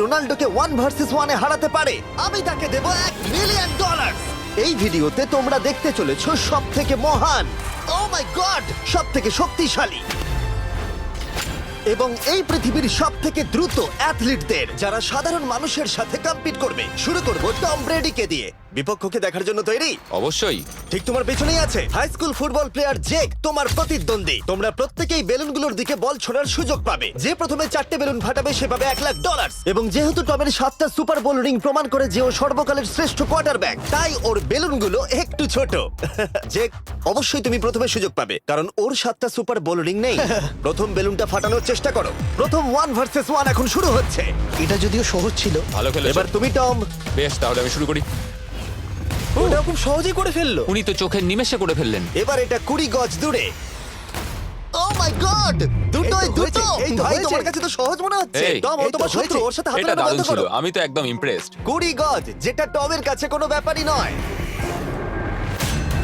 রোনাল্ডোকে 1 versus 1 এ হারাতে পারে, আমি তাকে দেব $1 মিলিয়ন। এই ভিডিওতে তোমরা দেখতে চলেছো সবথেকে মহান, ও মাই গড, সবথেকে শক্তিশালী এবং এই পৃথিবীর সবথেকে দ্রুত অ্যাথলিটদের, যারা সাধারণ মানুষের সাথে কম্পিট করবে। শুরু করব টম ব্রেডিকে দিয়ে। বিপক্ষকে দেখার জন্য তৈরি? অবশ্যই। ঠিক তোমার পেছনেই আছে high school football player Jake, তোমার প্রতিদ্বন্দ্বী। তোমরা প্রত্যেকেই বেলুনগুলোর দিকে বল ছোড়ার সুযোগ পাবে। যে প্রথমে 4টে বেলুন ফাটাবে সে পাবে $1 লাখ। এবং যেহেতু টমের 7টা সুপার বোল রিং প্রমাণ করে যে ও সর্বকালের শ্রেষ্ঠ কোয়ার্টারব্যাক, তাই ওর বেলুনগুলো একটু ছোট। জেক, অবশ্যই তুমি প্রথমে সুযোগ পাবে, কারণ ওর 7টা সুপার বোল রিং নেই। প্রথম বেলুনটা ফাটানোর চেষ্টা করো। প্রথম 1 ভার্সেস 1 এখন শুরু হচ্ছে। এটা যদিও সহজ ছিল। ভালো খেলেছো। এবার তুমি টম। বেশ, তাহলে আমি শুরু করি। ওটা খুব সহজেই করে ফেললো। উনি তো চোখের নিমেষে করে ফেললেন। এবার এটা 20 গজ দূরে। ও মাই গড, দুটোই এই তো দুটো। হয়েছে, এই তো ভাই, হয়েছে। তোমার কাছে তো সহজ মনে হচ্ছে। এই, টম, ও এই তো তোমার শত্রু, হয়েছে। ওর সাথে হাত এটা মেলানো দারুণ বন্ধ ছিল, করো। আমি তো একদম ইমপ্রেসড। 20 গজ, যেটা টমের কাছে কোনো ব্যাপারই নয়।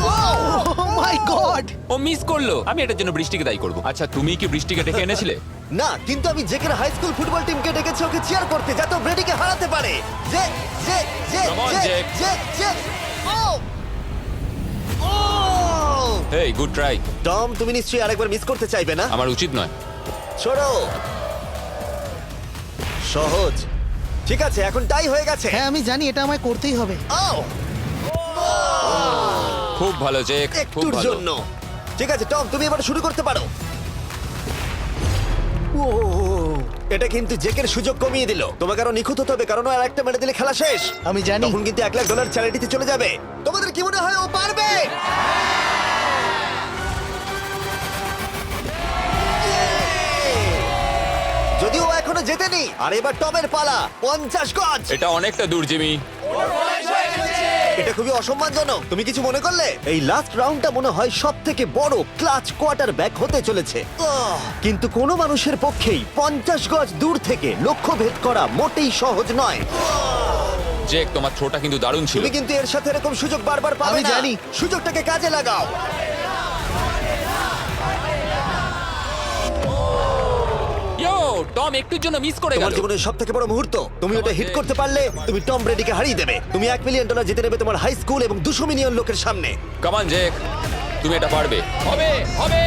ও মাই গড! ও মিস করলো। আমি এটার জন্য বৃষ্টিকে দায়ী করব। আচ্ছা, তুমি কি বৃষ্টিকে ডেকে এনেছিলে? না, কিন্তু আমি জেকের হাই স্কুল ফুটবল টিমকে ডেকেছি ওকে চিয়ার করতে, যাতে ও ব্রেডিকে হারাতে পারে। যে যে যে Come on, যে Jake. যে যে ও ও হেই, গুড ট্রাই। টম, তুমি নিশ্চয়ই আরেকবার মিস করতে চাইবে না? আমার উচিত নয়। ছোড়ো। সহজ। ঠিক আছে, এখন টাই হয়ে গেছে। হ্যাঁ, আমি জানি এটা আমায় করতেই হবে। ও খুব ভালো জেক, খুব একটুর ভালো। জন্য। ঠিক আছে টম, তুমি এবার শুরু করতে পারো। ও, এটা কিন্তু জেকের সুযোগ কমিয়ে দিল। তোমাকে আরো নিখুঁত হতে হবে, কারণ আর একটা মেরে দিলে খেলা শেষ। আমি জানি। তখন কিন্তু $1 লাখ চ্যারিটিতে চলে যাবে। তোমাদের কি মনে হয় ও পারবে? যদিও ও এখনো জেতেনি। আর এবার টমের পালা। 50 গজ। এটা অনেকটা দূর, জিমি। এটা খুবই অসম্মানজনক। তুমি কিছু মনে করলে? এই লাস্ট রাউন্ডটা মনে হয় সবথেকে বড় ক্লাচ কোয়ার্টারব্যাক হতে চলেছে। কিন্তু কোনো মানুষের পক্ষেই 50 গজ দূর থেকে লক্ষ্য ভেদ করা মোটেই সহজ নয়। জেক, তোমার থ্রোটা কিন্তু দারুণ ছিল। তুমি কিন্তু এর সাথে এরকম সুযোগ বারবার পাবে আমি না। জানি। সুযোগটাকে কাজে লাগাও। ইয়ো, টম একটুর জন্য মিস করে তোমার গেল। জীবনের সবথেকে বড় মুহূর্ত। তুমি ওটা হিট করতে পারলে তুমি টম ব্রেডিকে হারিয়ে দেবে। তুমি $1 মিলিয়ন জিতে নেবে তোমার হাই স্কুল এবং 200 মিলিয়ন লোকের সামনে। কাম অন জেক, তুমি এটা পারবে। হবে, হবে।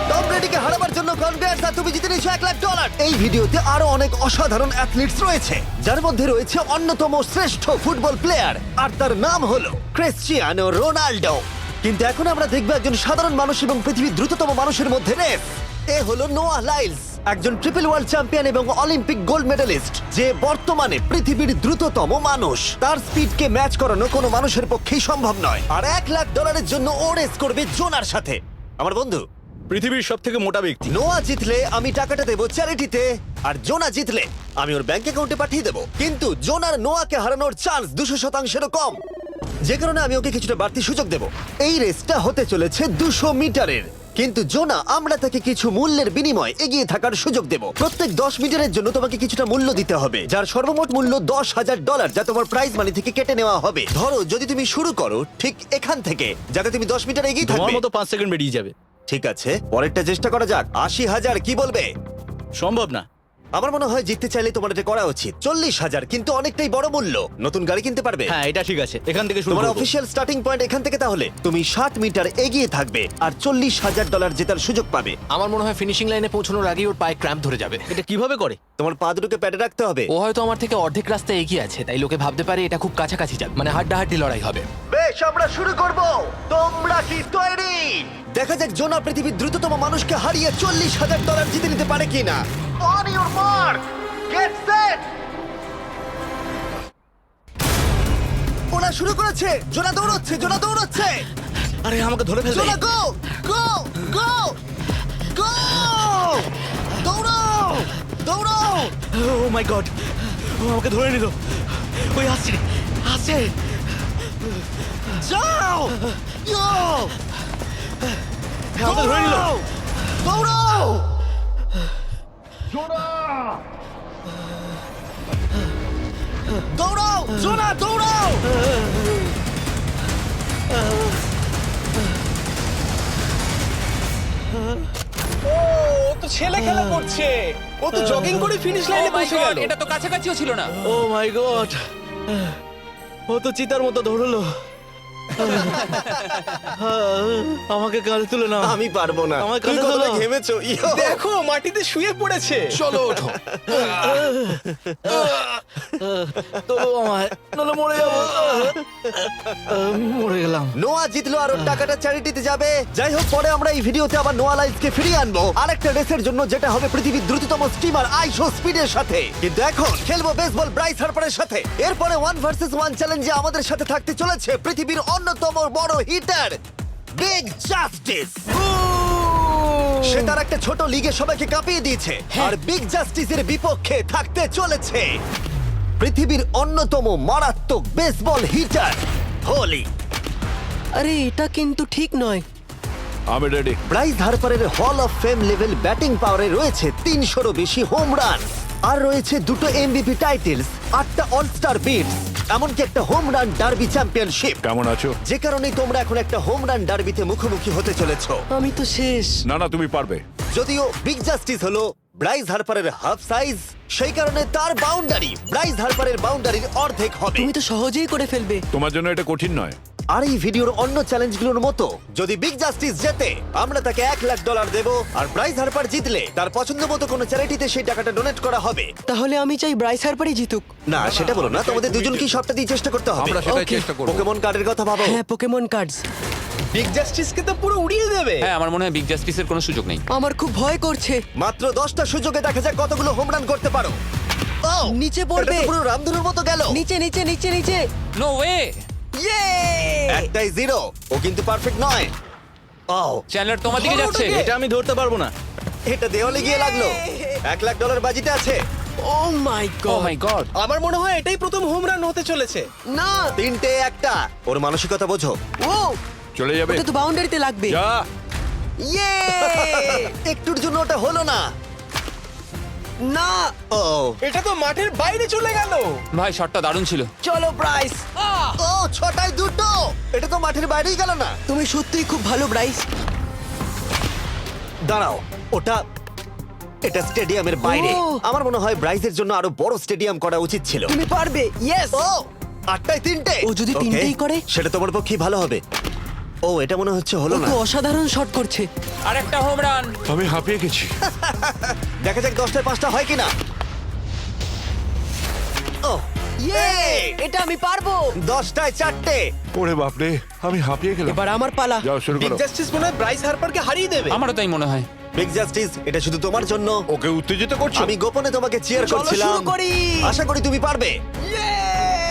টম ব্রেডিকে হারাবার জন্য কনগ্রেটস, আর তুমি জিতে নিয়েছো $1 লাখ। এই ভিডিওতে আরো অনেক অসাধারণ অ্যাথলিটস রয়েছে, যার মধ্যে রয়েছে অন্যতম শ্রেষ্ঠ ফুটবল প্লেয়ার, আর তার নাম হলো ক্রিশ্চিয়ানো রোনাল্ডো। কিন্তু এখন আমরা দেখব একজন সাধারণ মানুষ এবং পৃথিবীর দ্রুততম মানুষের মধ্যে রেস। এ হলো নোয়াহ লাইলস, একজন ট্রিপল ওয়ার্ল্ড চ্যাম্পিয়ন এবং অলিম্পিক গোল্ড মেডালিস্ট, যে বর্তমানে পৃথিবীর দ্রুততম মানুষ। তার স্পিডকে ম্যাচ করানো কোনো মানুষের পক্ষেই সম্ভব নয়। আর $1 লাখ জন্য ও রেস করবে জোনার সাথে, আমার বন্ধু। পৃথিবীর সব থেকে মোটা ব্যক্তি। নোয়া জিতলে আমি টাকাটা দেবো চ্যারিটিতে, আর জোনা জিতলে আমি ওর ব্যাংক অ্যাকাউন্টে পাঠিয়ে দেবো। কিন্তু জোনার নোয়াকে হারানোর চান্স 200%-এরও কম, যে কারণে আমি ওকে কিছুটা বাড়তি সুযোগ দেবো। এই রেসটা হতে চলেছে 200 মিটারের, কিন্তু জোনা, আমরা তাকে কিছু মূল্যের বিনিময়ে এগিয়ে থাকার সুযোগ দেব। প্রত্যেক 10 মিটারের জন্য তোমাকে কিছুটা মূল্য দিতে হবে, যার সর্বমোট মূল্য $10,000, যা তোমার প্রাইজ মানি থেকে কেটে নেওয়া হবে। ধরো যদি তুমি শুরু করো ঠিক এখান থেকে, যাতে তুমি 10 মিটার এগিয়ে তোমার থাকবে। মতো 5 সেকেন্ড বেরিয়ে যাবে। ঠিক আছে, পরেরটা চেষ্টা করা যাক। 80,000, কি বলবে? সম্ভব না। আমার মনে হয় জিততে চাইলে তোমার এটা করা উচিত। 40,000 কিন্তু অনেকটাই বড় মূল্য। নতুন গাড়ি কিনতে পারবে। হ্যাঁ, এটা ঠিক আছে, এখান থেকে শুরু তোমার করব। অফিসিয়াল স্টার্টিং পয়েন্ট এখান থেকে। তাহলে তুমি 60 মিটার এগিয়ে থাকবে আর $40,000 জেতার সুযোগ পাবে। আমার মনে হয় ফিনিশিং লাইনে পৌঁছানোর আগেই ওর পায়ে ক্র্যাম্প ধরে যাবে। এটা কিভাবে করে? তোমার পা দুটোকে প্যাডে রাখতে হবে। ও হয়তো আমার থেকে অর্ধেক রাস্তা এগিয়ে আছে, তাই লোকে ভাবতে পারে এটা খুব কাছাকাছি যাবে, মানে হাড্ডাহাড্ডি লড়াই হবে। বেশ, আমরা শুরু করব। তোমরা কি তৈরি? দেখা যাক জোনা পৃথিবীর দ্রুততম মানুষকে হারিয়ে $40,000 জিতে নিতে পারে কিনা। On your mark, get set. ওরা শুরু করেছে। জোনা দৌড়চ্ছে, জোনা দৌড়চ্ছে। আরে আমাকে ধরে ফেলবে। জোনা গো গো গো গো! দৌড়াও দৌড়াও! ও মাই গড, ও আমাকে ধরে নিল। ওই আসছে, আসছে। যাও! ইয়ো! আমাকে ধরে নিল। দৌড়াও! দৌড়াও! জোনা দৌড়াও! ছেলে খেলা করছে। ও তো জগিং করে ফিনিশ Oh লাইনে my পৌঁছে God, গেল। এটা তো কাছাকাছিও ছিল না। ও মাই গড, ও তো চিতার মতো ধরলো। আমাকে কাঁধে তুলে নাও। আমি পারবো না। আমার তুমি কাঁধে কতটা তোলো। ঘেমেছো ইয়ো। দেখো মাটিতে শুয়ে পড়েছে। চলো ওঠো। তো আমায় নলে মরে যাবো। মরে গেলাম। নোয়া জিতলো আর ওর টাকাটা চ্যারিটিতে যাবে। যাই হোক, পরে আমরা এই ভিডিওতে আবার নোয়া লাইফকে ফিরিয়ে আনবো আরেকটা রেসের জন্য, যেটা হবে পৃথিবীর দ্রুততম স্টিমার আইশো স্পিডের সাথে। কিন্তু এখন খেলবো বেসবল ব্রাইস হার্পারের সাথে। এরপরে 1 ভার্সেস 1 চ্যালেঞ্জে আমাদের সাথে থাকতে চলেছে পৃথিবীর অন্যতম বড় হিটার বিগ জাস্টিস। সে তার একটা ছোট লিগে সবাইকে কাঁপিয়ে দিয়েছে, আর বিগ জাস্টিসের বিপক্ষে থাকতে চলেছে পৃথিবীর অন্যতম মারাত্মক বেসবল হিটার হোলি। আরে এটা কিন্তু ঠিক নয়। আমি ready. Bryce হার্পারের hall of fame level batting পাওয়ারে রয়েছে 300-রও বেশি হোম রান, আর রয়েছে 2টো এমভিপি টাইটেলস, 8টা অলস্টার বিটস, এমনকি একটা হোম রান ডার্বি চ্যাম্পিয়নশিপ। কেমন আছো? যে কারণেই তোমরা এখন একটা হোম রান ডার্বিতে মুখোমুখি হতে চলেছো। আমি তো শেষ। না না, তুমি পারবে। যদিও বিগ জাস্টিস হলো ব্রাইস হার্পারের হাফ সাইজ, সেই কারণে তার বাউন্ডারি ব্রাইস হার্পারের বাউন্ডারির অর্ধেক হবে। তুমি তো সহজেই করে ফেলবে। তোমার জন্য এটা কঠিন নয়। আর এই ভিডিওর অন্য চ্যালেঞ্জগুলোর মতো যদি বিগ জাস্টিস জেতে আমরা তাকে $1,00,000 দেব, আর ব্রাইস হার্পার জিতলে তার পছন্দ মতো কোনো চ্যারিটিতে সেই টাকাটা ডোনেট করা হবে। তাহলে আমি চাই ব্রাইস হার্পারই জিতুক। না, সেটা বলো না, তোমাদের দুজনকেই সবটা দিয়ে চেষ্টা করতে হবে। আমরা সেটাই Okay. চেষ্টা করব। পোকেমন কার্ডের কথা ভাবো। হ্যাঁ, পোকেমন কার্ডস। বিগ জাস্টিসকে তো পুরো উড়িয়ে দেবে। হ্যাঁ, আমার মনে হয় বিগ জাস্টিসের কোনো সুযোগ নেই। আমার খুব ভয় করছে। মাত্র 10টা সুযোগে দেখা যাক কতগুলো হোম রান করতে পারো। ও, নিচে পড়বে। এটা তো পুরো রামধনুর মতো গেল। নিচে নিচে নিচে নিচে। No way. ইয়ে! একটাই জিরো, ও কিন্তু পারফেক্ট নয়। ও, চ্যানেলার তোমার দিকে যাচ্ছে। এটা আমি ধরতে পারবো না। এটা দেওয়ালে গিয়ে লাগলো। $1,00,000 বাজিতে আছে। ও মাই ও গড। মাই গড। আমার মনে হয় এটাই প্রথম হোম রান হতে চলেছে। না। 3টে একটা। ওর মানসিকতা বোঝো। ও, চলে যাবে। ওটা তো বাউন্ডারিতে লাগবে। যা। ইয়ে! একটুর জন্য ওটা হলো না। না। ও, এটা তো মাঠের বাইরে চলে গেল। ভাই শটটা দারুণ ছিল। চলো ব্রাইস। ও, 6টায় 2টো। এটা তো মাঠের বাইরেই গেল না। তুমি সত্যিই খুব ভালো ব্রাইস। দাঁড়াও, এটা স্টেডিয়ামের বাইরে। ও। আমার মনে হয় ব্রাইজের জন্য আরো বড় স্টেডিয়াম করা উচিত ছিল। তুমি পারবে। ইয়েস। ও, 8টায় 3টে। ও যদি Okay, তিনটেই করে? সেটা তোমার পক্ষেই ভালো হবে। ও, এটা মনে হচ্ছে ও হলো না। তো অসাধারণ শট করছে। আরেকটা হোম রান। আমি হাঁপিয়ে গেছি। দেখা যাক 10টায় 5টা হয় কিনা। ও, ইয়ে! এটা আমি পারবো। 10টায় 4টে। ওরে বাপরে, আমি হাঁপিয়ে গেলাম। এবার আমার পালা। যাও শুরু বিগ করো। জাস্টিস মনে হয় ব্রাইস হার্পারকে হারিয়ে দেবে। আমারও তাই মনে হয়। বিগ জাস্টিস, এটা শুধু তোমার জন্য। ওকে উত্তেজিত করছো? আমি গোপনে তোমাকে চিয়ার চলো করছিলাম। শুরু করি। আশা করি তুমি পারবে।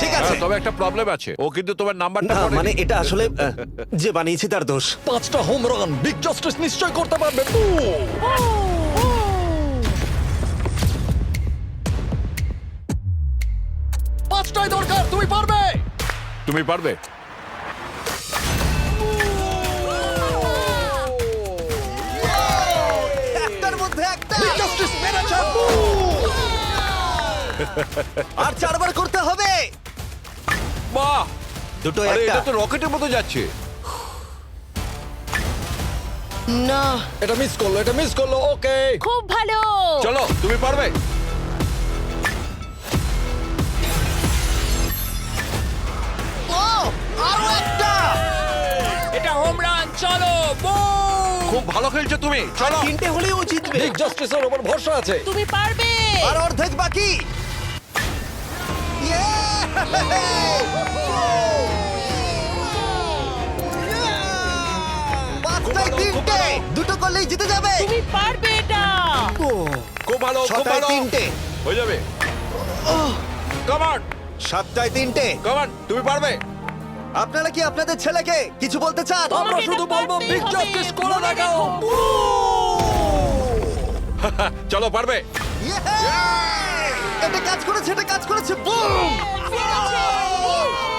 ঠিক আছে। হ্যাঁ, তবে একটা প্রবলেম আছে। ও কিন্তু তোমার নাম্বারটা না, পড়েনি। মানে এটা আসলে যে বানিয়েছে তার দোষ। 5টা হোম রান বিগ জাস্টিস নিশ্চয় করতে পারবে। পাঁচটাই দরকার, তুমি পারবে। তুমি পারবে। একটার মধ্যে একটা। বিগ জাস্টিস মেরেছে। আর 4বার করতে হবে। বাহ! দুটো আরে একটা। এটা তো রকেটের মতো যাচ্ছে। না। এটা মিস করলো। ওকে। খুব ভালো। চলো, তুমি পারবে। ও, আরো একটা। এটা হোম রান। চলো বুম। খুব ভালো খেলছো তুমি। চলো। 3টে হলেই ও জিতবে। বিগ জাস্টিসের উপর ভরসা আছে। তুমি পারবে। আর অর্ধেক বাকি। পাঁচটায় 3টে। দুটো করলেই জিতে যাবে। তুমি পারবে এটা। খুব ভালো, খুব 6টায় ভালো। 3টে। হয়ে যাবে। কাম অন, 7টায় 3টে। কাম অন, তুমি পারবে। আপনারা কি আপনাদের ছেলেকে কিছু বলতে চান? আমরা তোমাকে শুধু এটা বলবো পারতেই বিগ হবে। জাস্টিস করে মনে দেখাও। রেখো। চলো, পারবে। Yeah! এটা কাজ করেছে, এটা কাজ করেছে। বুম!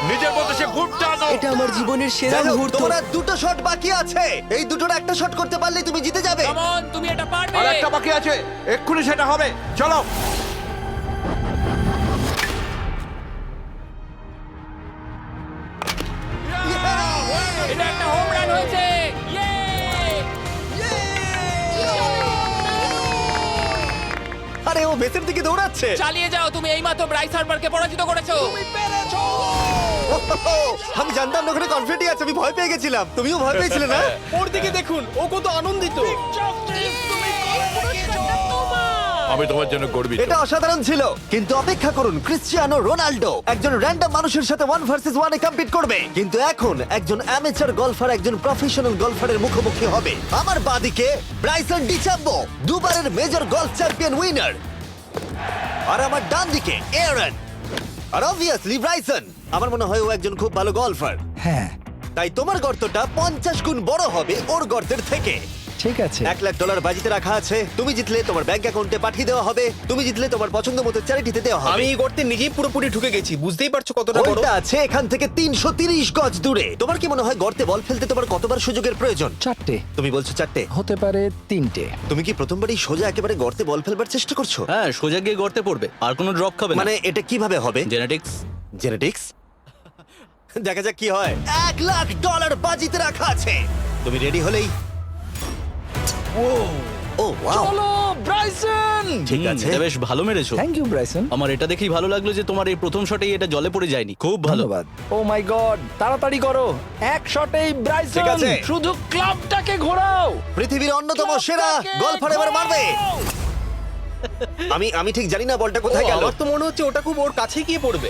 নিজের মতো সে খুব টানো। এটা আমার জীবনের সেরা যাই হোক, মুহূর্ত। তোমার আর 2টো শট বাকি আছে। এই দুটোর একটা শট করতে পারলেই তুমি জিতে যাবে। কাম অন, তুমি এটা পারবে। আর একটা বাকি আছে, এক্ষুনি সেটা হবে। চলো। এটা একটা হোম রান হয়েছে। ইয়ে! আরে ও বেসের দিকে দৌড়াচ্ছে। চালিয়ে যাও, তুমি এইমাত্র ব্রাইস হার্বারকে পরাজিত করেছো। আমি জানতাম না ওখানে কনফিডেন্ট আছে, আমি ভয় পেয়ে গেছিলাম। তুমিও ভয় পেয়েছিলে না? ওর দিকে দেখুন, ও কত আনন্দিত। আমি তোমার জন্য গর্বিত। এটা অসাধারণ ছিল, কিন্তু অপেক্ষা করুন, ক্রিশ্চিয়ানো রোনাল্ডো একজন র্যান্ডম মানুষের সাথে 1 ভার্সেস 1 এ কম্পিট করবে, কিন্তু এখন একজন অ্যামেচার গলফার একজন প্রফেশনাল গলফারের মুখোমুখি হবে। আমার বাদিকে ব্রাইসন ডিচাম্বো, দুবারের মেজর গলফ চ্যাম্পিয়ন উইনার, আর আমার ডান দিকে এরন। আর অবভিয়াসলি ব্রাইসন, আমার মনে হয় ও একজন খুব ভালো গলফার। হ্যাঁ তাই তোমার গর্তটা 50 গুণ বড় হবে ওর গর্তের থেকে। ঠিক আছে। $1,00,000 বাজিতে রাখা আছে। তুমি জিতলে তোমার ব্যাংক অ্যাকাউন্টে পাঠিয়ে দেওয়া হবে, তুমি জিতলে তোমার পছন্দ মতো চ্যারিটিতে দেওয়া হবে। আমি এই গর্তে নিজেই পুরোপুরি ঢুকে গেছি, বুঝতেই পারছো কতটা বড়। ওইটা আছে এখান থেকে 330 গজ দূরে। তোমার কি মনে হয় গর্তে বল ফেলতে তোমার কতবার সুযোগের প্রয়োজন? 4টে তুমি বলছো 4টে, হতে পারে 3টে। তুমি কি প্রথমবারই সোজা একেবারে গর্তে বল ফেলবার চেষ্টা করছো? হ্যাঁ, সোজা গিয়ে গর্তে পড়বে, আর কোনো ড্রপ খাবে না। মানে এটা কিভাবে হবে? জেনেটিক্স। জেনেটিক্স? দেখা যাক কি হয়। $1,00,000 বাজিতে রাখা আছে। তুমি রেডি হলেই ও ওয়াও, চলো ব্রাইসন। ঠিক আছে। এটা বেশ ভালো মেরেছো। Thank you Bryson. আমার এটা দেখেই ভালো লাগলো যে তোমার এই প্রথম শটেই এটা জলে পড়ে যায়নি। খুব ভালো। ধন্যবাদ। ও মাই গড, তাড়াতাড়ি করো, এক শটেই ব্রাইসন। ঠিক আছে। শুধু ক্লাবটাকে ঘোরাও। পৃথিবীর অন্যতম সেরা গলফার এবার মারবে। আমি ঠিক জানি না বলটা কোথায় গেল। আমার তো মনে হচ্ছে ওটা খুব ওর কাছেই গিয়ে পড়বে।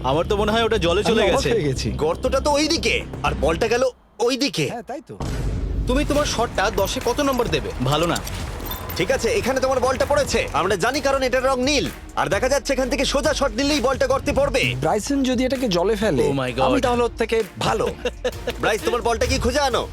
আমার তো মনে হয় ওটা জলে চলে আমি অবাক গেছে। হয়ে গেছি। গর্তটা তো ওইদিকে আর বলটা গেল ওইদিকে। হ্যাঁ তাই তো। তুমি তোমার শটটা 10-এ কত নম্বর দেবে? ভালো না। ঠিক আছে, এখানে তোমার বলটা পড়েছে, আমরা জানি কারণ এটার রং নীল। আর দেখা যাচ্ছে এখান থেকে সোজা শট নিলেই বলটা গর্তে পড়বে। ব্রাইসন যদি এটাকে জলে ফেলে, Oh my God. আমি তাহলে ওর থেকে ভালো। ব্রাইস, তোমার বলটা কি খুঁজে আনো।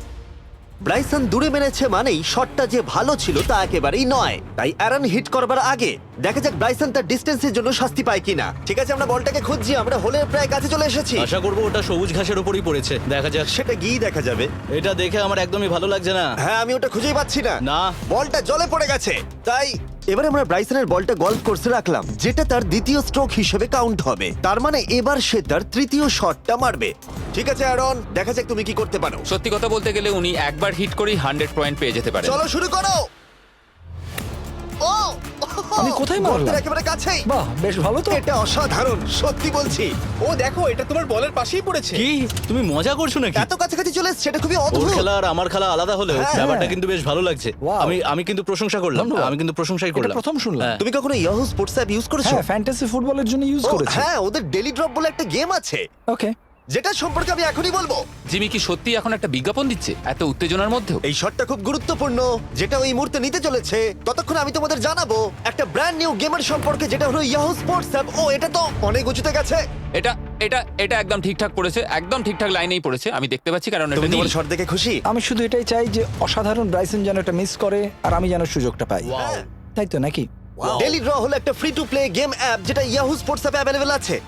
ব্রাইসন দূরে মেরেছে মানেই শটটা যে ভালো ছিল তা একেবারেই নয়। তাই অ্যারন হিট করবার আগে দেখা যাক ব্রাইসন তার ডিস্টেন্সের জন্য শাস্তি পায় কিনা। ঠিক আছে, আমরা বলটাকে খুঁজছি, আমরা হোলের প্রায় কাছে চলে এসেছি। আশা করবো ওটা সবুজ ঘাসের উপরই পড়েছে। দেখা যাক। সেটা গিয়ে দেখা যাবে। এটা দেখে আমার একদমই ভালো লাগছে না। হ্যাঁ, আমি ওটা খুঁজেই পাচ্ছি না। না। বলটা জলে পড়ে গেছে। তাই এবারে আমরা ব্রাইসনের বলটা গলফ কোর্সে রাখলাম, যেটা তার দ্বিতীয় স্ট্রোক হিসেবে কাউন্ট হবে। তার মানে এবার সে তার তৃতীয় শটটা মারবে। ঠিক আছে অ্যারন, দেখা যাক তুমি কি করতে পারো। সত্যি কথা বলতে গেলে উনি একবার হিট করেই 100 পয়েন্ট পেয়ে যেতে পারেন। চলো শুরু করো। ও আমি কোথায় মারলাম? গর্তের একেবারে কাছেই। বাহ, বেশ ভালো তো। এটা অসাধারণ, সত্যি বলছি। ও দেখো, এটা তোমার বলের পাশেই পড়েছে। কি তুমি মজা করছো নাকি? এত কাছাকাছি চলে এসেছে, সেটা খুবই ওর অদ্ভুত। খেলা আর আমার খেলা আলাদা হলেও হ্যাঁ। ব্যাপারটা কিন্তু বেশ ভালো লাগছে। Wow. আমি কিন্তু প্রশংসা করলাম। ধন্যবাদ। আমি কিন্তু প্রশংসাই এটা করলাম। প্রথম শুনলাম। হ্যাঁ। তুমি কখনো ইয়াহু স্পোর্টস অ্যাপ ইউজ করেছো? হ্যাঁ, ফ্যান্টাসি ফুটবলের জন্য ইউজ ও, করেছি। হ্যাঁ, ওদের ডেলি ড্রপ বলে একটা গেম আছে, ওকে। যেটা সম্পর্কে আমি এখনই বলবো। জিমি কি সত্যি এখন একটা বিজ্ঞাপন দিচ্ছে এত উত্তেজনার মধ্যেও? এই শটটা খুব গুরুত্বপূর্ণ, যেটা ওই মুহূর্তে নিতে চলেছে। ততক্ষণ আমি তোমাদের জানাবো একটা ব্র্যান্ড নিউ গেমের সম্পর্কে, যেটা হলো ইয়াহু স্পোর্টস অ্যাপ। ও, এটা তো অনেক উঁচুতে গেছে। এটা এটা এটা একদম ঠিকঠাক পড়েছে, একদম ঠিকঠাক লাইনেই পড়েছে। আমি দেখতে পাচ্ছি কারণ এটা তুমি নীল। তোমার শট দেখে খুশি? আমি শুধু এটাই চাই যে অসাধারণ ব্রাইসন যেন এটা মিস করে আর আমি যেন সুযোগটা পাই। হ্যাঁ। তাই তো নাকি? ডেলি ড্র হলো একটা free to play game app, যেটা ইয়াহু স্পোর্টস অ্যাপে অ্যাভেলেবল আছে।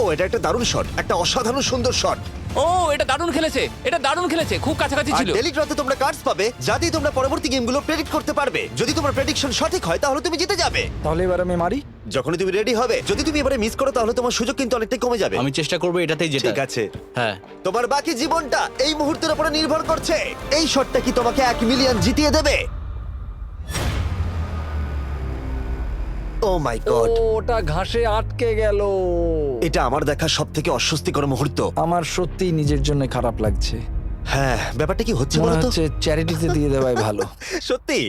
ও, এটা একটা দারুণ শট, একটা অসাধারণ সুন্দর শট। ও, এটা দারুণ খেলেছে, এটা দারুণ খেলেছে, খুব কাছাকাছি আর ছিল। ডেলি ড্রতে তোমরা কার্ডস পাবে, যাতে তোমরা পরবর্তী গেমগুলো প্রেডিক্ট করতে পারবে। যদি তোমার প্রেডিকশন সঠিক হয় তাহলে তুমি জিতে যাবে। তাহলে এবার আমি মারি। যখনই তুমি রেডি হবে, যদি তুমি এবারে মিস করো তাহলে তোমার সুযোগ কিন্তু অনেকটাই কমে যাবে। আমি চেষ্টা করবো এটাতেই যেটা। ঠিক আছে, হ্যাঁ। তোমার বাকি জীবনটা এই মুহূর্তের উপরে নির্ভর করছে। এই শটটা কি তোমাকে 1 মিলিয়ন জিতিয়ে দেবে? ও মাই গড, ওটা ঘাসে আটকে গেল। এটা আমার দেখা সবথেকে অস্বস্তিকর মুহূর্ত। আমার সত্যি নিজের জন্য খারাপ লাগছে। হ্যাঁ, ব্যাপারটা কি হচ্ছে মনে বলো তো? হচ্ছে চ্যারিটিতে দিয়ে দেওয়াই ভালো। সত্যি।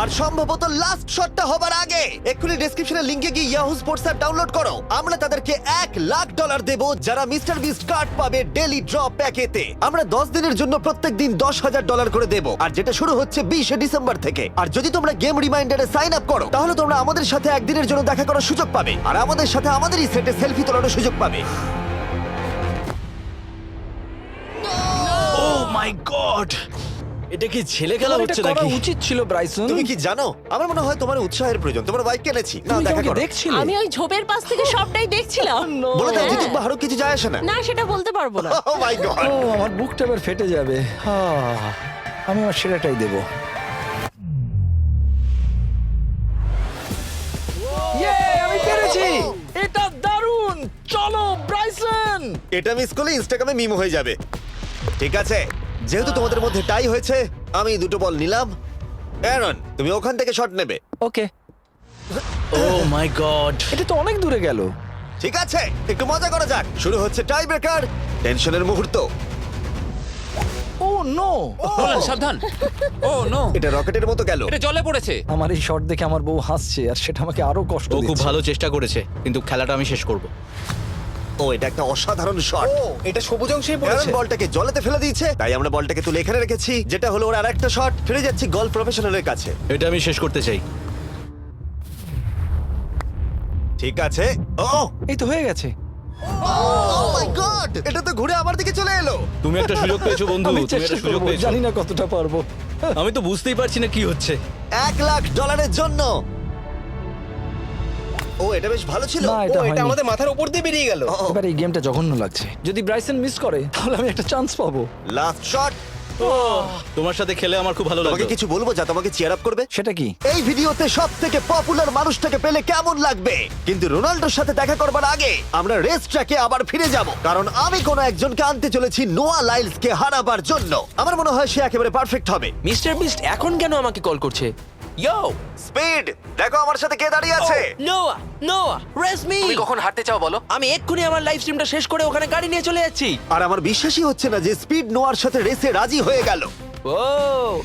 আর সম্ভবত লাস্ট শটটা হবার আগে এক্ষুনি ডেসক্রিপশনের লিংকে গিয়ে ইয়াহু স্পোর্টস অ্যাপ ডাউনলোড করো। আমরা তাদেরকে $1,00,000 দেব যারা মিস্টার বিস্ট কার্ড পাবে ডেলি ড্র প্যাকেতে। আমরা 10 দিনের জন্য প্রত্যেক দিন $10,000 করে দেব, আর যেটা শুরু হচ্ছে 20 ডিসেম্বর থেকে। আর যদি তোমরা গেম রিমাইন্ডারে সাইন আপ করো, তাহলে তোমরা আমাদের সাথে একদিনের জন্য দেখা করার সুযোগ পাবে, আর আমাদের সাথে আমাদেরই সেটে সেলফি তোলার সুযোগ পাবে। ও মাই গড, এটা কি ছেলে খেলা তোমার এটা হচ্ছে করা নাকি? উচিত ছিল ব্রাইসন। তুমি কি জানো, আমার মনে হয় তোমার উৎসাহের প্রয়োজন। তোমার বাইক কিনেছি, না তুমি দেখা আমাকে করো। দেখছিলে? আমি ওই ঝোপের পাশ থেকে সবটাই দেখছিলাম। বলে দাও, হ্যাঁ। জিতুক বা হারুক কিছু যায় আসে না। না, সেটা বলতে পারবো না। ও মাই গড। ও, আমার বুকটা এবার ফেটে যাবে। আমি আমার সেরাটাই দেব। আমি পেরেছি। এটা দারুণ। চলো ব্রাইসন। এটা মিস করলে ইনস্টাগ্রামে মিম হয়ে যাবে। ঠিক আছে, যেহেতু তোমাদের মধ্যে টাই হয়েছে, আমি 2টো বল নিলাম অ্যারন, তুমি ওখান থেকে শট নেবে। ওকে, ও মাই গড। এটা তো অনেক দূরে গেল। ঠিক আছে, একটু মজা করা যাক। শুরু হচ্ছে টাই ব্রেকার, টেনশনের মুহূর্ত। ও নো, নোলান সাবধান। ও নো, এটা রকেটের মতো গেল। এটা জলে পড়েছে। আমার এই শট দেখে আমার বউ হাসছে আর সেটা আমাকে আরো কষ্ট ও খুব দিচ্ছে। ভালো চেষ্টা করেছে, কিন্তু খেলাটা আমি শেষ করব। ও, এটা একটা অসাধারণ শট। ও এটা সবুজ অংশেই অ্যারন পড়েছে। বলটাকে জলেতে ফেলে দিয়েছে, তাই আমরা বলটাকে তুলে এখানে রেখেছি, যেটা হলো ওর আরেকটা শট। ফিরে যাচ্ছি গলফ প্রফেশনালের কাছে। এটা আমি শেষ করতে চাই। ঠিক আছে। ও এই তো হয়ে গেছে। মাই গড, এটা তো ঘুরে আমার দিকে চলে এলো। তুমি একটা সুযোগ পেয়েছো বন্ধু, আমি তুমি চেষ্টা একটা সুযোগ করবো, পেয়েছো। জানি না কতটা পারবো। আমি তো বুঝতেই পারছি না কি হচ্ছে। $1,00,000 জন্য। ও, এটা বেশ ভালো ছিল। না, ও এটা এটা হয়নি। আমাদের মাথার উপর দিয়ে বেরিয়ে গেল। ও, এবার এই গেমটা জঘন্য লাগছে। যদি ব্রাইসন মিস করে তাহলে আমি একটা চান্স পাবো। Last shot. তোমার সাথে খেলে আমার খুব ভালো তোমাকে লাগলো। কিছু বলবো যা তোমাকে চিয়ার আপ করবে? সেটা কি? এই ভিডিওতে সব থেকে পপুলার মানুষটাকে পেলে কেমন লাগবে? কিন্তু রোনাল্ডোর সাথে দেখা করবার আগে আমরা রেস ট্র্যাকে আবার ফিরে যাব, কারণ আমি কোনো একজনকে আনতে চলেছি নোয়া লাইলসকে হারাবার জন্য। আমার মনে হয় সে একেবারে পারফেক্ট হবে। মিস্টার বিস্ট এখন কেন আমাকে কল করছে? ইয়ো, স্পিড, দেখো আমার সাথে কে দাঁড়িয়ে আছে। নোয়া, নোয়া, রেস মি। তুমি কখন হাঁটতে চাও বলো? আমি এক্ষুনি আমার লাইভ স্ট্রিমটা শেষ করে ওখানে গাড়ি নিয়ে চলে যাচ্ছি। আর আমার বিশ্বাসই হচ্ছে না যে স্পিড নোয়ার সাথে রেসে রাজি হয়ে গেল। ও,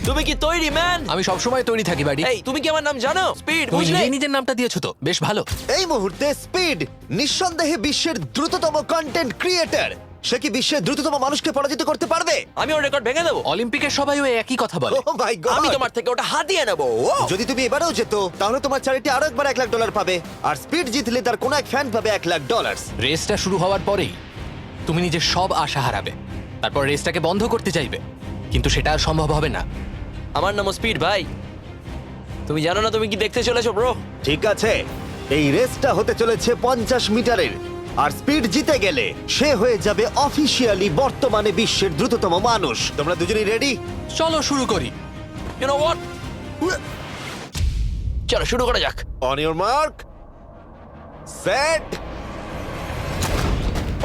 তুমি কি তৈরি ম্যান? আমি সব সময় তৈরি থাকি বাড়ি। এই, তুমি কি আমার নাম জানো? স্পিড, তুমি বুঝলে? নিজেই নিজের নামটা দিয়েছো তো, বেশ ভালো। এই মুহূর্তে স্পিড নিঃসন্দেহে বিশ্বের দ্রুততম কন্টেন্ট ক্রিয়েটর। সে কি বিশ্বের দ্রুততম মানুষকে পরাজিত করতে পারবে? আমি ওর রেকর্ড ভেঙে দেবো। অলিম্পিকের সবাই ওই একই কথা বলে। Oh my God! আমি তোমার থেকে ওটা হাতিয়ে নেবো। যদি তুমি এবারেও যেত তাহলে তোমার চ্যারিটি আরো একবার $1,00,000 পাবে, আর স্পিড জিতলে তার কোনো এক ফ্যান পাবে $1,00,000। রেসটা শুরু হওয়ার পরেই তুমি নিজের সব আশা হারাবে, তারপর রেসটাকে বন্ধ করতে চাইবে, কিন্তু সেটা আর সম্ভব হবে না। আমার নাম স্পিড ভাই, তুমি জানো না তুমি কি দেখতে চলেছো ব্রো? ঠিক আছে, এই রেসটা হতে চলেছে 50 মিটারের, আর স্পিড জিতে গেলে সে হয়ে যাবে অফিসিয়ালি বর্তমানে বিশ্বের দ্রুততম মানুষ। তোমরা দুজনেই রেডি? চলো শুরু করি। ইউ নো হোয়াট, চলো শুরু করা যাক। On your mark, set.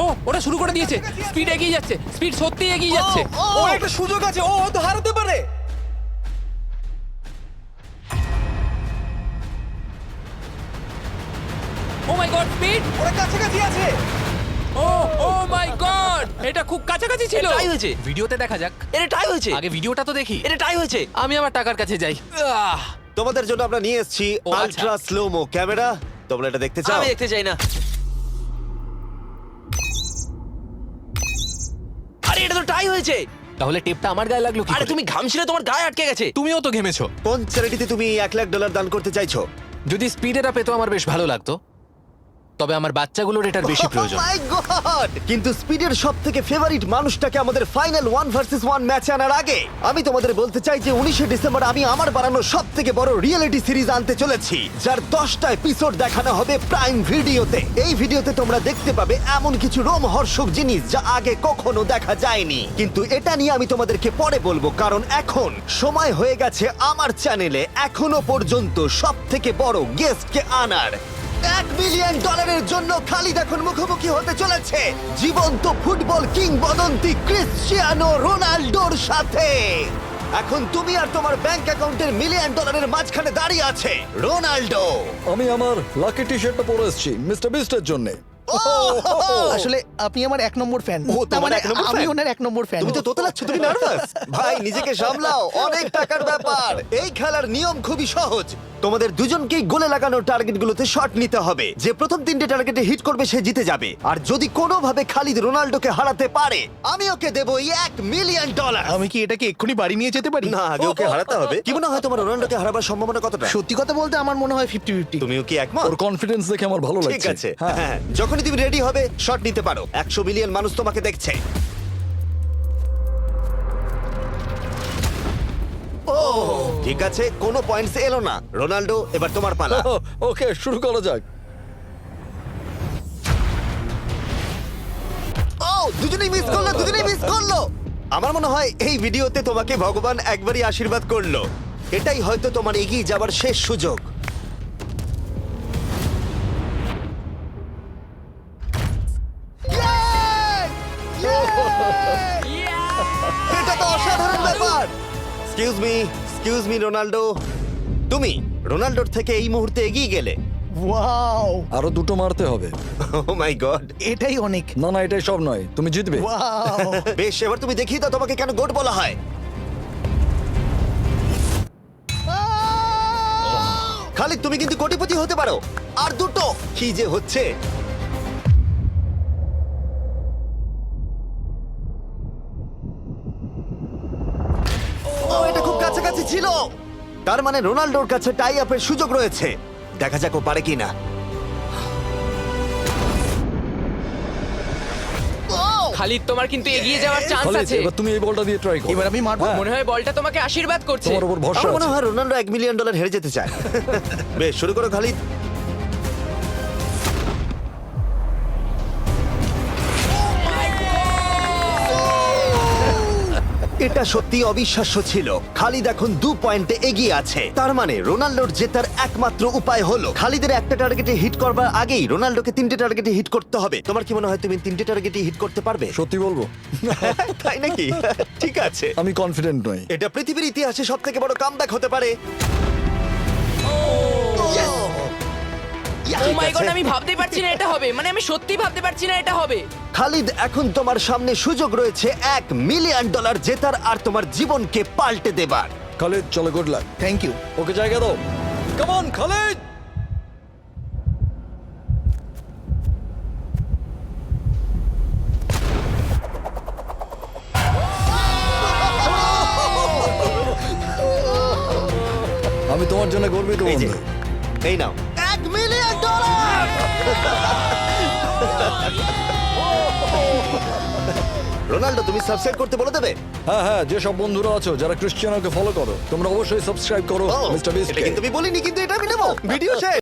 ও, ওটা শুরু করে দিয়েছে। স্পিড এগিয়ে যাচ্ছে, স্পিড সত্যি এগিয়ে যাচ্ছে। ও একটা সুযোগ আছে, ও হয়তো হারাতে পারে। ও মাই গড, স্পিড! ওরা কাছাকাছি আছে। ও, ও মাই গড, এটা খুব কাছাকাছি ছিল। টাই হয়েছে, ভিডিওতে দেখা যাক। এটা টাই হয়েছে, আগে ভিডিওটা তো দেখি। এটা টাই হয়েছে, আমি আমার টাকার কাছে যাই। তোমাদের জন্য আমরা নিয়ে এসেছি ও, আচ্ছা। Ultra slomo camera. তোমরা এটা দেখতে চাও? আমি দেখতে চাই না। আরে এটা তো টাই হয়েছে। তাহলে টেপটা আমার গায়ে লাগলো কি? আরে তুমি ঘামছিলে, তোমার গায়ে আটকে গেছে। তুমিও তো ঘেমেছো। কোন চ্যারিটিতে তুমি $1,00,000 দান করতে চাইছো? যদি স্পিড এটা পেতো আমার বেশ ভালো লাগতো, তবে আমার বাচ্চাগুলোর এটার বেশি প্রয়োজন। Oh my God! কিন্তু স্পিডের সবথেকে ফেভারিট মানুষটাকে আমাদের ফাইনাল 1 ভার্সেস 1 ম্যাচে আনার আগে আমি তোমাদের বলতে চাই যে 19শে ডিসেম্বর আমি আমার বানানো সবথেকে বড় রিয়েলিটি সিরিজ আনতে চলেছি, যার 10টা এপিসোড দেখানো হবে প্রাইম ভিডিওতে। এই ভিডিওতে তোমরা দেখতে পাবে এমন কিছু রোমহর্ষক জিনিস যা আগে কখনো দেখা যায়নি, কিন্তু এটা নিয়ে আমি তোমাদেরকে পরে বলবো, কারণ এখন সময় হয়ে গেছে আমার চ্যানেলে এখনো পর্যন্ত সবথেকে বড় গেস্টকে আনার। $1 মিলিয়ন জন্য খালিদ এখন মুখোমুখি হতে চলেছে জীবন্ত ফুটবল কিংবদন্তি ক্রিশ্চিয়ানো রোনাল্ডোর সাথে। এখন তুমি আর তোমার ব্যাংক অ্যাকাউন্টের $1 মিলিয়ন মাঝখানে দাঁড়িয়ে আছে রোনাল্ডো। আমি আমার লাকি টি শার্টটা পরে এসেছি মিস্টার বিস্টের জন্য। আসলে আপনি আমার 1 নম্বর ফ্যান। ও, তোমার এক নম্বর আমি fan? ওনার 1 নম্বর ফ্যান। তুমি তো তোতলাচ্ছ, তুমি নার্ভাস? ভাই নিজেকে সামলাও, অনেক টাকার ব্যাপার। এই খেলার নিয়ম খুবই সহজ। তোমাদের দুজনকেই গোলে লাগানো টার্গেটগুলোতে শট নিতে হবে। যে প্রথম 3টে টার্গেটে হিট করবে সে জিতে যাবে, আর যদি কোনোভাবে খালিদ রোনাল্ডোকে হারাতে পারে আমি ওকে দেবো $1 মিলিয়ন। আমি কি এটাকে এক্ষুনি বাড়ি নিয়ে যেতে পারি? না, আগে ওকে হারাতে হবে। কি মনে হয় তোমার রোনাল্ডোকে হারাবার সম্ভাবনা কতটা? সত্যি কথা বলতে আমার মনে হয় 50-50। তুমিও কি একমত? ওর কনফিডেন্স দেখে আমার ভালো লাগছে। ঠিক আছে, হ্যাঁ। হ্যাঁ, যখনই তুমি রেডি হবে শট নিতে পারো। 100 মিলিয়ন মানুষ তোমাকে দেখছে। ও, ঠিক আছে, কোনো পয়েন্টস এলো না। রোনাল্ডো, এবার তোমার পালা। ওকে, শুরু করা যাক। ও, দুজনেই মিস করলো, দুজনেই মিস করলো। আমার মনে হয় এই ভিডিওতে তোমাকে ভগবান একবারই আশীর্বাদ করলো। এটাই হয়তো তোমার এগিয়ে যাবার শেষ সুযোগ। এটা তো অসাধারণ ব্যাপার। Excuse me, excuse me Ronaldo, তুমি রোনাল্ডোর থেকে এই মুহূর্তে এগিয়ে গেলে। ওয়াও, আরো দুটো মারতে হবে। ও মাই গড। এটাই অনেক। না না, এটাই সব নয়, তুমি জিতবে। ওয়াও, বেশ, এবার তুমি দেখিয়ে দাও তোমাকে কেন গোট বলা হয়। খালিদ, তুমি কিন্তু কোটিপতি হতে পারো। আর দুটো কি যে হচ্ছে। ও, এটা খুব কাছাকাছি ছিল। তার মানে রোনাল্ডোর কাছে টাই আপের সুযোগ রয়েছে। দেখা যাক ও পারে কিনা। খালিদ, তোমার কিন্তু এগিয়ে যাওয়ার চান্স খালিদ, আছে। এবার তুমি এই বলটা দিয়ে ট্রাই করো। এবার আমি মারবো। হ্যাঁ, মনে হয় বলটা তোমাকে আশীর্বাদ করছে। তোমার উপর ভরসা আমার মনে আছে। হয় রোনাল্ডো $1 মিলিয়ন হেরে যেতে চায়। বেশ, শুরু করো খালিদ। এটা সত্যি অবিশ্বাস্য ছিল। খালিদ এখন 2 পয়েন্টে এগিয়ে আছে। তার মানে রোনাল্ডোর জেতার একমাত্র উপায় হলো খালিদের একটা টার্গেটে হিট করবার আগেই রোনাল্ডোকে 3টে টার্গেটে হিট করতে হবে। তোমার কি মনে হয় তুমি 3টে টার্গেটে হিট করতে পারবে? সত্যি বলবো, তাই নাকি? ঠিক আছে। আমি কনফিডেন্ট নই। এটা পৃথিবীর ইতিহাসে সবথেকে বড় কামব্যাক হতে পারে। ও মাই গড, আমি ভাবতে পারছি না এটা হবে। মানে আমি সত্যি ভাবতে পারছি না এটা হবে। খালিদ, এখন তোমার সামনে সুযোগ রয়েছে $1 মিলিয়ন জেতার আর তোমার জীবনকে পাল্টে দেবার। খালিদ, চলো, গুড লাক। Thank you. ওকে জায়গা দাও। Come on Khalid. আমি তোমার জন্য গর্বিত এই যে, বন্ধু। এই নাও $1 মিলিয়ন। রোনাল্ডো, তুমি সাবস্ক্রাইব করতে বলে দেবে? হ্যাঁ হ্যাঁ, যে সব বন্ধুরা আছো যারা ক্রিশ্চিয়ানোকে ফলো করো, তোমরা অবশ্যই সাবস্ক্রাইব করো ও, মিস্টার বিস্ট। এটা কিন্তু আমি বলিনি, কিন্তু এটা আমি নেবো। ভিডিও শেষ।